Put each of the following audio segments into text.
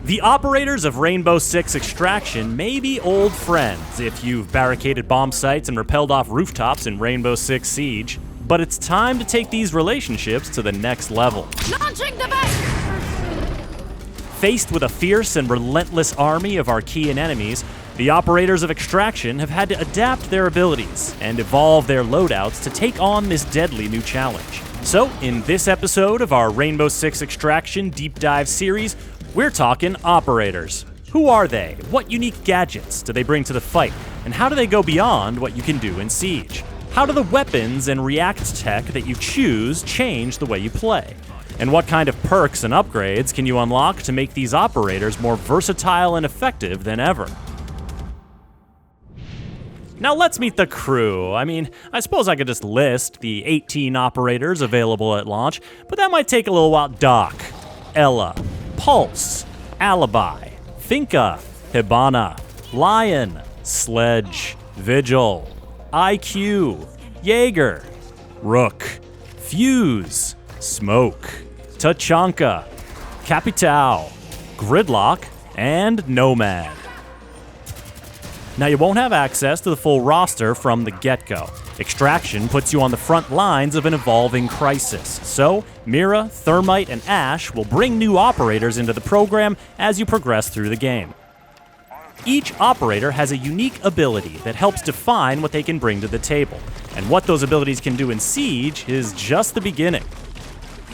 The operators of Rainbow Six Extraction may be old friends if you've barricaded bomb sites and repelled off rooftops in Rainbow Six Siege, but it's time to take these relationships to the next level. Launching device! Faced with a fierce and relentless army of Archean enemies, the operators of Extraction have had to adapt their abilities and evolve their loadouts to take on this deadly new challenge. So, in this episode of our Rainbow Six Extraction Deep Dive series, we're talking operators. Who are they? What unique gadgets do they bring to the fight? And how do they go beyond what you can do in Siege? How do the weapons and react tech that you choose change the way you play? And what kind of perks and upgrades can you unlock to make these operators more versatile and effective than ever? Now let's meet the crew. I suppose I could just list the 18 operators available at launch, but that might take a little while. Doc, Ella, Pulse, Alibi, Finka, Hibana, Lion, Sledge, Vigil, IQ, Jaeger, Rook, Fuse, Smoke, Tachanka, Capitao, Gridlock, and Nomad. Now you won't have access to the full roster from the get-go. Extraction puts you on the front lines of an evolving crisis, so Mira, Thermite, and Ash will bring new operators into the program as you progress through the game. Each operator has a unique ability that helps define what they can bring to the table, and what those abilities can do in Siege is just the beginning.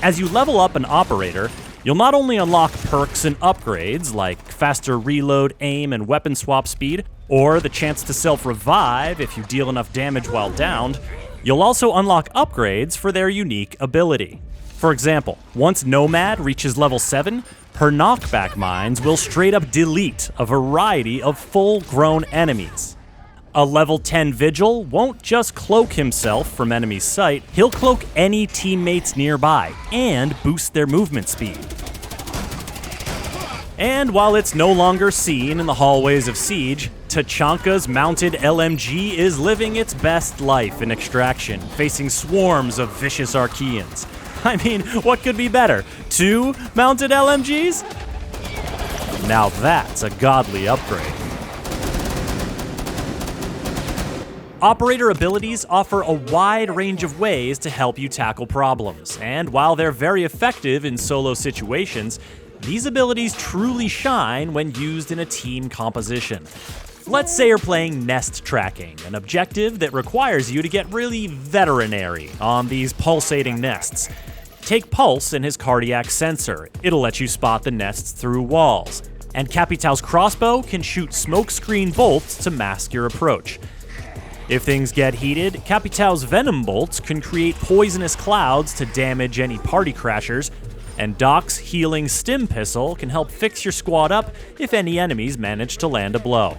As you level up an operator, you'll not only unlock perks and upgrades like faster reload, aim, and weapon swap speed, or the chance to self-revive if you deal enough damage while downed, you'll also unlock upgrades for their unique ability. For example, once Nomad reaches level 7, her knockback mines will straight up delete a variety of full-grown enemies. A level 10 Vigil won't just cloak himself from enemy sight, he'll cloak any teammates nearby and boost their movement speed. And while it's no longer seen in the hallways of Siege, Tachanka's mounted LMG is living its best life in Extraction, facing swarms of vicious Archeans. What could be better? 2 mounted LMGs? Now that's a godly upgrade. Operator abilities offer a wide range of ways to help you tackle problems, and while they're very effective in solo situations, these abilities truly shine when used in a team composition. Let's say you're playing nest tracking, an objective that requires you to get really veterinary on these pulsating nests. Take Pulse and his cardiac sensor. It'll let you spot the nests through walls. And Capitao's crossbow can shoot smokescreen bolts to mask your approach. If things get heated, Capitao's venom bolts can create poisonous clouds to damage any party crashers, and Doc's healing stim pistol can help fix your squad up if any enemies manage to land a blow.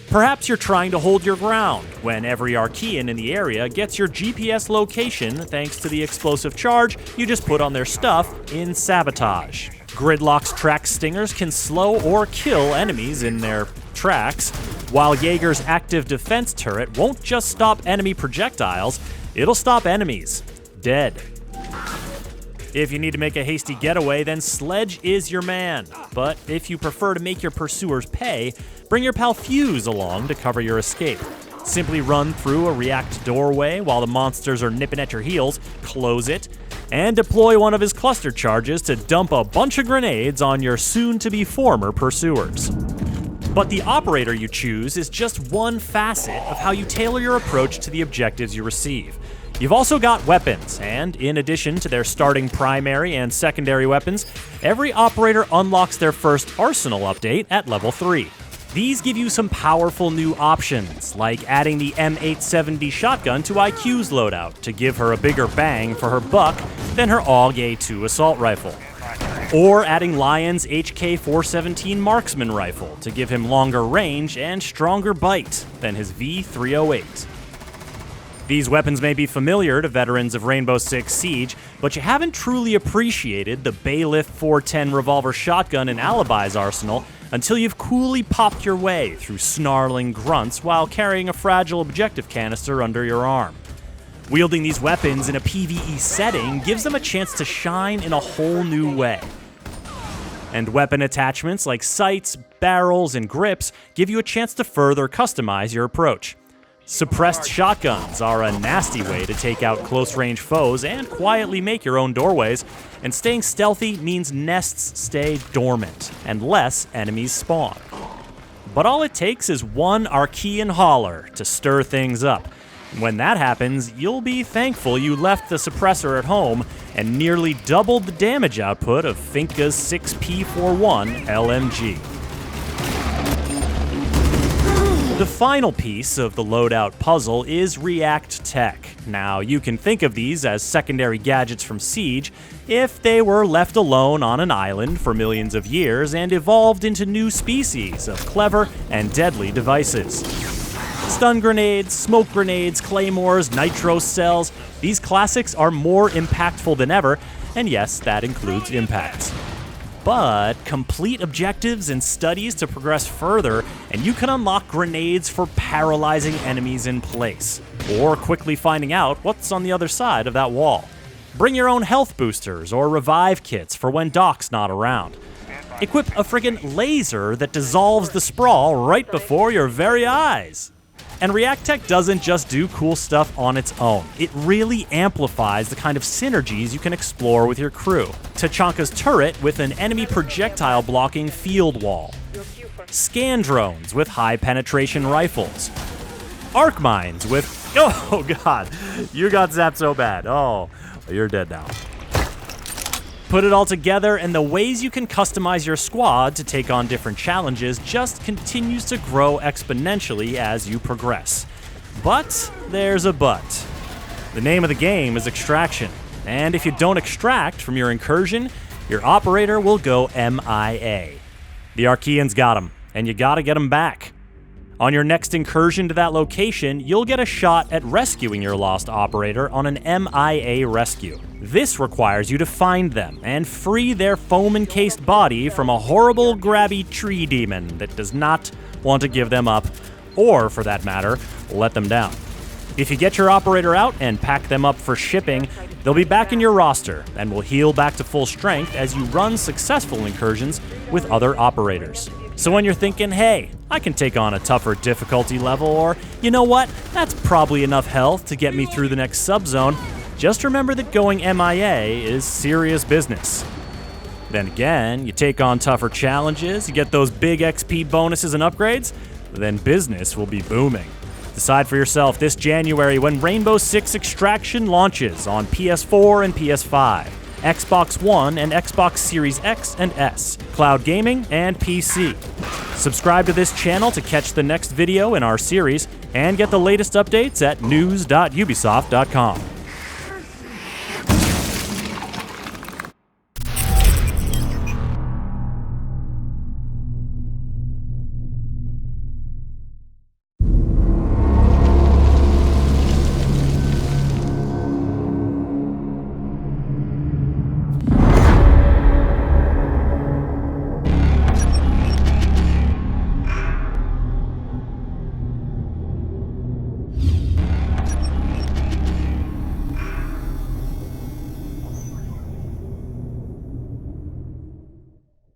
Perhaps you're trying to hold your ground when every Archean in the area gets your GPS location thanks to the explosive charge you just put on their stuff in Sabotage. Gridlock's track stingers can slow or kill enemies in their tracks, while Jaeger's active defense turret won't just stop enemy projectiles, it'll stop enemies dead. If you need to make a hasty getaway, then Sledge is your man. But if you prefer to make your pursuers pay, bring your pal Fuse along to cover your escape. Simply run through a react doorway while the monsters are nipping at your heels, close it, and deploy one of his cluster charges to dump a bunch of grenades on your soon-to-be former pursuers. But the operator you choose is just one facet of how you tailor your approach to the objectives you receive. You've also got weapons, and in addition to their starting primary and secondary weapons, every operator unlocks their first arsenal update at level 3. These give you some powerful new options, like adding the M870 shotgun to IQ's loadout to give her a bigger bang for her buck than her AUG A2 assault rifle. Or adding Lion's HK417 marksman rifle to give him longer range and stronger bite than his V308. These weapons may be familiar to veterans of Rainbow Six Siege, but you haven't truly appreciated the Bailiff 410 revolver shotgun in Alibi's arsenal until you've coolly popped your way through snarling grunts while carrying a fragile objective canister under your arm. Wielding these weapons in a PvE setting gives them a chance to shine in a whole new way. And weapon attachments like sights, barrels, and grips give you a chance to further customize your approach. Suppressed shotguns are a nasty way to take out close-range foes and quietly make your own doorways, and staying stealthy means nests stay dormant and less enemies spawn. But all it takes is one Archean holler to stir things up. When that happens, you'll be thankful you left the suppressor at home and nearly doubled the damage output of Finka's 6P41 LMG. The final piece of the loadout puzzle is React Tech. Now, you can think of these as secondary gadgets from Siege if they were left alone on an island for millions of years and evolved into new species of clever and deadly devices. Stun grenades, smoke grenades, claymores, nitro cells, these classics are more impactful than ever, and yes, that includes impacts. But complete objectives and studies to progress further, and you can unlock grenades for paralyzing enemies in place, or quickly finding out what's on the other side of that wall. Bring your own health boosters or revive kits for when Doc's not around. Equip a friggin' laser that dissolves the sprawl right before your very eyes. And React Tech doesn't just do cool stuff on its own. It really amplifies the kind of synergies you can explore with your crew. Tachanka's turret with an enemy projectile blocking field wall. Scan drones with high penetration rifles. Arc mines with... Oh god, you got zapped so bad. Oh, you're dead now. Put it all together, and the ways you can customize your squad to take on different challenges just continues to grow exponentially as you progress. But there's a but. The name of the game is extraction, and if you don't extract from your incursion, your operator will go MIA. The Archeans got him, and you gotta get him back. On your next incursion to that location, you'll get a shot at rescuing your lost operator on an MIA rescue. This requires you to find them and free their foam-encased body from a horrible, grabby tree demon that does not want to give them up, or, for that matter, let them down. If you get your operator out and pack them up for shipping, they'll be back in your roster and will heal back to full strength as you run successful incursions with other operators. So when you're thinking, hey, I can take on a tougher difficulty level, or, you know what, that's probably enough health to get me through the next subzone, just remember that going MIA is serious business. Then again, you take on tougher challenges, you get those big XP bonuses and upgrades, then business will be booming. Decide for yourself this January when Rainbow Six Extraction launches on PS4 and PS5. Xbox One and Xbox Series X and S, cloud gaming, and PC. Subscribe to this channel to catch the next video in our series, and get the latest updates at news.ubisoft.com.